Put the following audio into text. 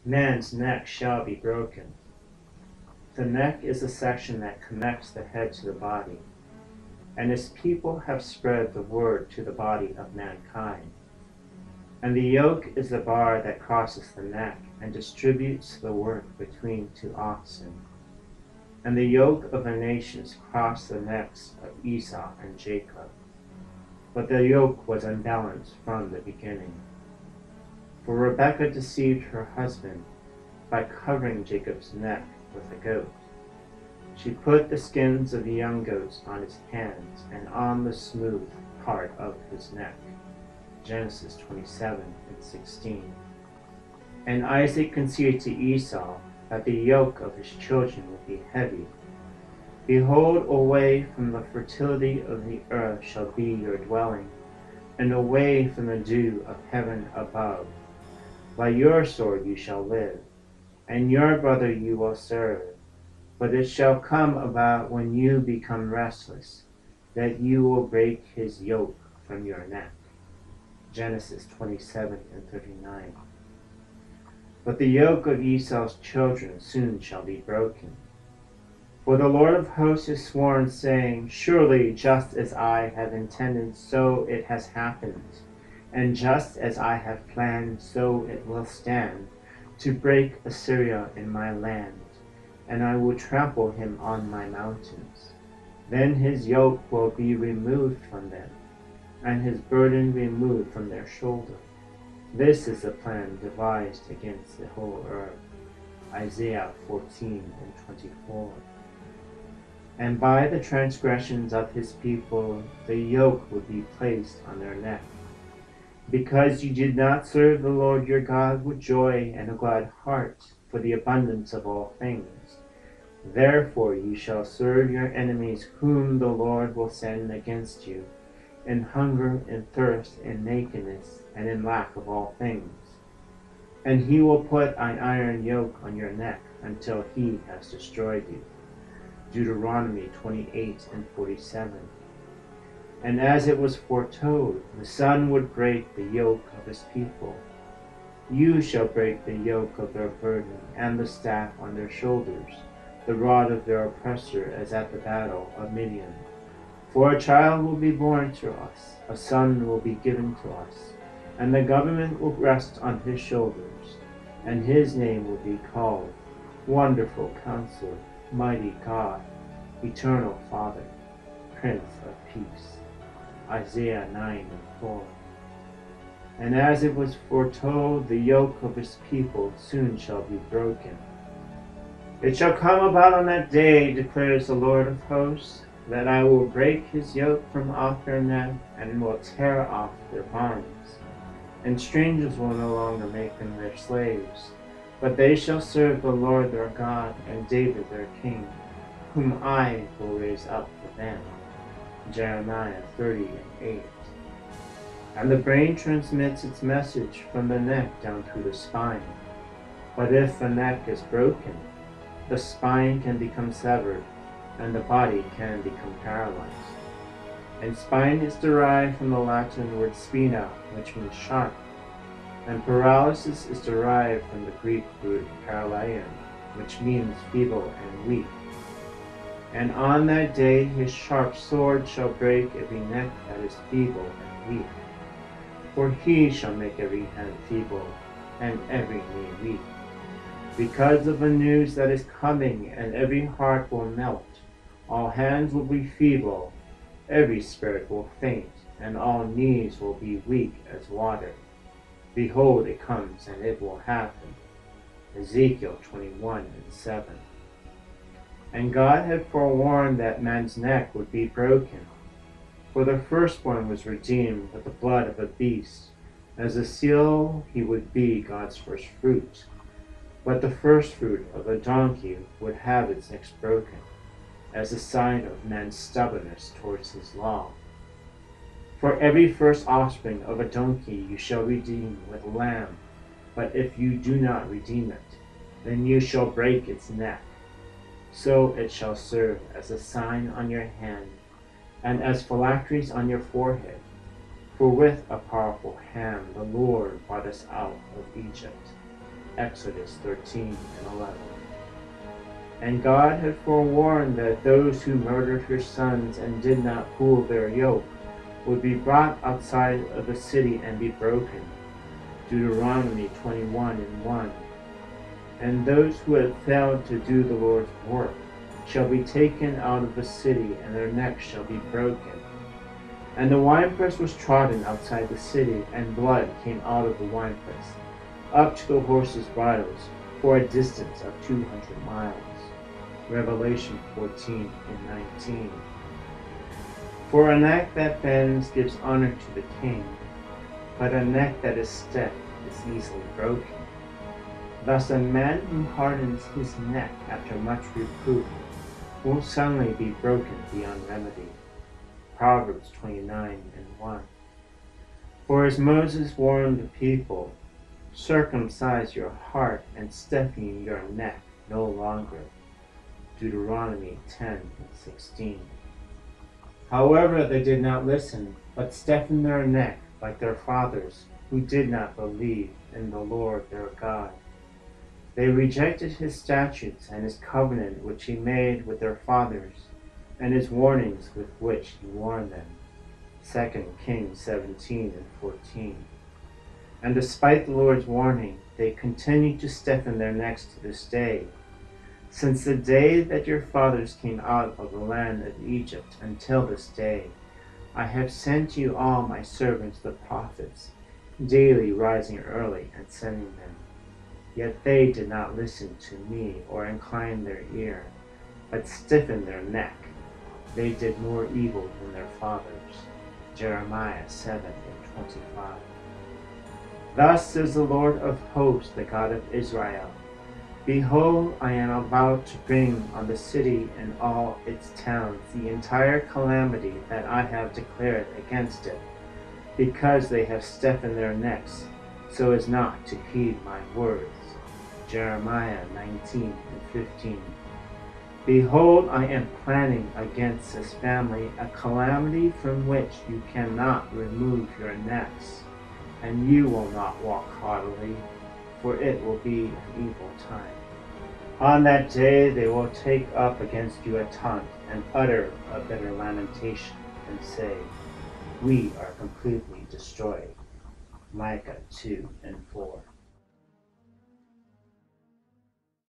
Man's neck shall be broken. The neck is the section that connects the head to the body, and his people have spread the word to the body of mankind. And the yoke is the bar that crosses the neck and distributes the work between two oxen. And the yoke of the nations crossed the necks of Esau and Jacob. But the yoke was unbalanced from the beginning. For Rebekah deceived her husband by covering Jacob's neck with a goat. She put the skins of the young goats on his hands and on the smooth part of his neck. Genesis 27:16. And Isaac conceived to Esau that the yoke of his children would be heavy. Behold, away from the fertility of the earth shall be your dwelling, and away from the dew of heaven above. By your sword you shall live, and your brother you will serve. But it shall come about when you become restless, that you will break his yoke from your neck. Genesis 27:39. But the yoke of Esau's children soon shall be broken. For the Lord of hosts has sworn, saying, surely just as I have intended, so it has happened, and just as I have planned, so it will stand, to break Assyria in my land, and I will trample him on my mountains. Then his yoke will be removed from them, and his burden removed from their shoulder. This is the plan devised against the whole earth. Isaiah 14:24. And by the transgressions of his people the yoke would be placed on their neck. Because you did not serve the Lord your God with joy and a glad heart for the abundance of all things, therefore you shall serve your enemies whom the Lord will send against you, in hunger, in thirst, in nakedness, and in lack of all things. And he will put an iron yoke on your neck until he has destroyed you. Deuteronomy 28:47. And as it was foretold, the Son would break the yoke of his people. You shall break the yoke of their burden, and the staff on their shoulders, the rod of their oppressor, as at the battle of Midian. For a child will be born to us, a son will be given to us, and the government will rest on his shoulders, and his name will be called Wonderful Counselor, Mighty God, Eternal Father, Prince of Peace. Isaiah 9:4. And as it was foretold, the yoke of his people soon shall be broken. It shall come about on that day, declares the Lord of hosts, that I will break his yoke from off their neck, and will tear off their bonds. And strangers will no longer make them their slaves, but they shall serve the Lord their God, and David their king, whom I will raise up for them. Jeremiah 30:8. And the brain transmits its message from the neck down through the spine. But if the neck is broken, the spine can become severed, and the body can become paralyzed. And spine is derived from the Latin word spina, which means sharp, and paralysis is derived from the Greek root paralyein, which means feeble and weak. And on that day his sharp sword shall break every neck that is feeble and weak. For he shall make every hand feeble, and every knee weak. Because of the news that is coming, and every heart will melt, all hands will be feeble, every spirit will faint, and all knees will be weak as water. Behold, it comes, and it will happen. Ezekiel 21:7. And God had forewarned that man's neck would be broken. For the firstborn was redeemed with the blood of a beast. As a seal he would be God's first fruit. But the first fruit of a donkey would have its neck broken, as a sign of man's stubbornness towards his law. For every first offspring of a donkey you shall redeem with lamb, but if you do not redeem it, then you shall break its neck. So it shall serve as a sign on your hand, and as phylacteries on your forehead. For with a powerful hand the Lord brought us out of Egypt. Exodus 13 and 11. And God had forewarned that those who murdered her sons and did not pull their yoke would be brought outside of the city and be broken. Deuteronomy 21 and 1. And those who had failed to do the Lord's work shall be taken out of the city, and their necks shall be broken. And the winepress was trodden outside the city, and blood came out of the winepress, up to the horses' bridles, for a distance of 200 miles. Revelation 14 and 19. For a neck that bends gives honor to the king, but a neck that is stiff is easily broken. Thus a man who hardens his neck after much reproof will suddenly be broken beyond remedy. Proverbs 29 and 1. For as Moses warned the people, circumcise your heart and stiffen your neck no longer. Deuteronomy 10 and 16. However, they did not listen, but stiffened their neck like their fathers, who did not believe in the Lord their God. They rejected his statutes and his covenant which he made with their fathers, and his warnings with which he warned them. 2 Kings 17 and 14. And despite the Lord's warning, they continue to stiffen their necks to this day. Since the day that your fathers came out of the land of Egypt until this day, I have sent you all my servants the prophets, daily rising early and sending them. Yet they did not listen to me or incline their ear, but stiffened their neck. They did more evil than their fathers. Jeremiah 7 and 25. Thus says the Lord of hosts, the God of Israel, Behold, I am about to bring on the city and all its towns the entire calamity that I have declared against it, because they have stiffened their necks, so as not to heed my words. Jeremiah 19 and 15. Behold, I am planning against this family a calamity from which you cannot remove your necks, and you will not walk haughtily, for it will be an evil time. On that day they will take up against you a taunt, and utter a bitter lamentation, and say, We are completely destroyed. Micah 2 and 4.